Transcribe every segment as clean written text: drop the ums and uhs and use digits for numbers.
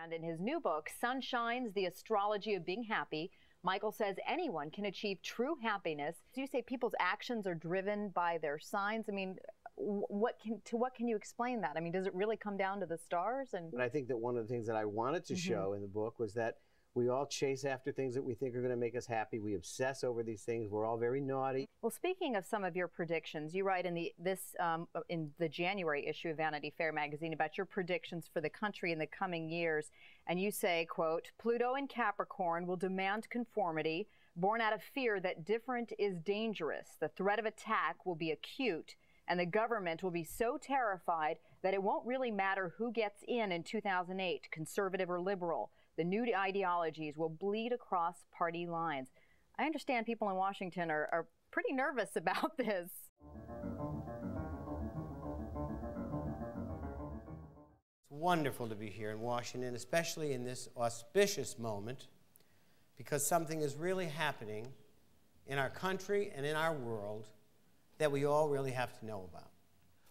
And in his new book, Sunshines, The Astrology of Being Happy, Michael says anyone can achieve true happiness. You say people's actions are driven by their signs. I mean, what can you explain that? I mean, does it really come down to the stars? And I think that one of the things that I wanted to show in the book was that we all chase after things that we think are going to make us happy. We obsess over these things. We're all very naughty. Well, speaking of some of your predictions, you write in the January issue of Vanity Fair magazine about your predictions for the country in the coming years, and you say, quote, Pluto in Capricorn will demand conformity, born out of fear that different is dangerous. The threat of attack will be acute, and the government will be so terrified that it won't really matter who gets in 2008, conservative or liberal. The new ideologies will bleed across party lines. I understand people in Washington are pretty nervous about this. It's wonderful to be here in Washington, especially in this auspicious moment, because something is really happening in our country and in our world that we all really have to know about.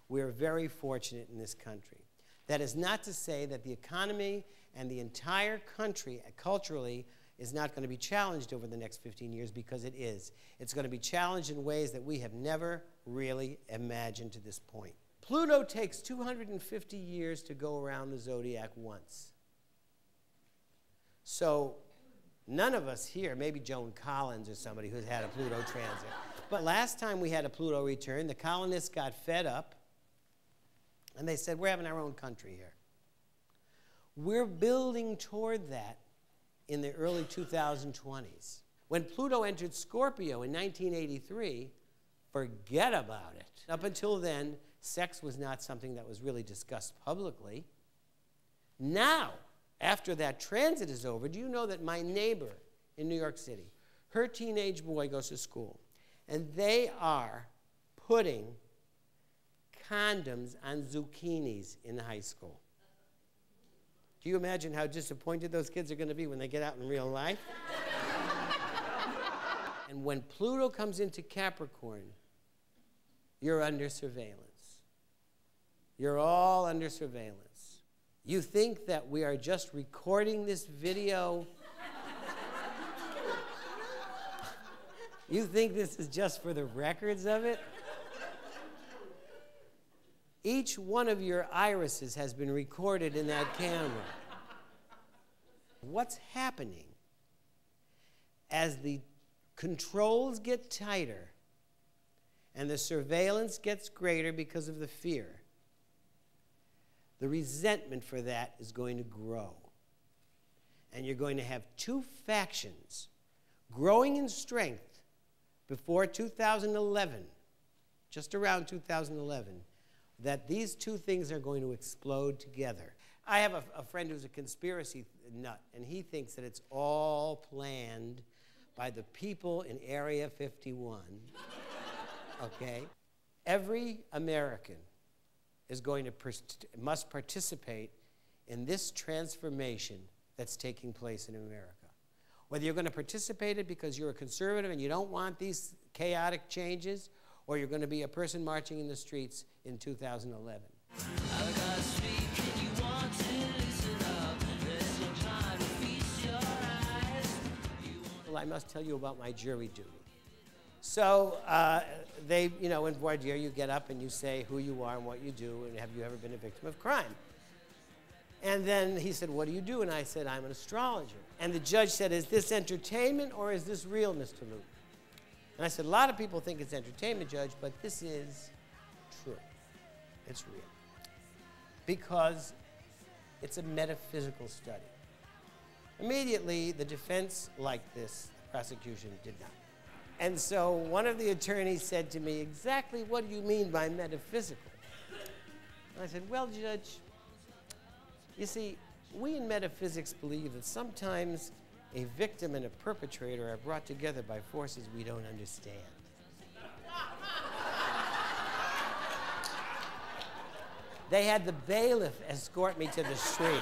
We are very fortunate in this country. That is not to say that the economy and the entire country culturally is not going to be challenged over the next 15 years, because it is. It's going to be challenged in ways that we have never really imagined to this point. Pluto takes 250 years to go around the zodiac once. So none of us here, maybe Joan Collins or somebody who's had a Pluto transit, but last time we had a Pluto return, the colonists got fed up, and they said, we're having our own country here. We're building toward that in the early 2020s. When Pluto entered Scorpio in 1983, forget about it. Up until then, sex was not something that was really discussed publicly. Now, after that transit is over, do you know that my neighbor in New York City, her teenage boy goes to school, and they are putting condoms on zucchinis in high school. Do you imagine how disappointed those kids are going to be when they get out in real life? And when Pluto comes into Capricorn, you're under surveillance. You're all under surveillance. You think that we are just recording this video? You think this is just for the records of it? Each one of your irises has been recorded in that camera. What's happening as the controls get tighter and the surveillance gets greater because of the fear, the resentment for that is going to grow. And you're going to have two factions growing in strength before 2011, just around 2011, that these two things are going to explode together. I have a friend who's a conspiracy nut, and he thinks that it's all planned by the people in Area 51, okay? Every American is going to must participate in this transformation that's taking place in America. Whether you're going to participate in it because you're a conservative and you don't want these chaotic changes, or you're going to be a person marching in the streets in 2011. Well, I must tell you about my jury duty. So in voir dire, you get up and you say who you are and what you do, and have you ever been a victim of crime? And then he said, what do you do? And I said, I'm an astrologer. And the judge said, is this entertainment or is this real, Mr. Lutin? And I said, a lot of people think it's entertainment, Judge, but this is true. It's real. Because it's a metaphysical study. Immediately, the defense liked this, the prosecution did not. And so one of the attorneys said to me, exactly what do you mean by metaphysical? And I said, well, Judge, you see, we in metaphysics believe that sometimes a victim and a perpetrator are brought together by forces we don't understand. They had the bailiff escort me to the street.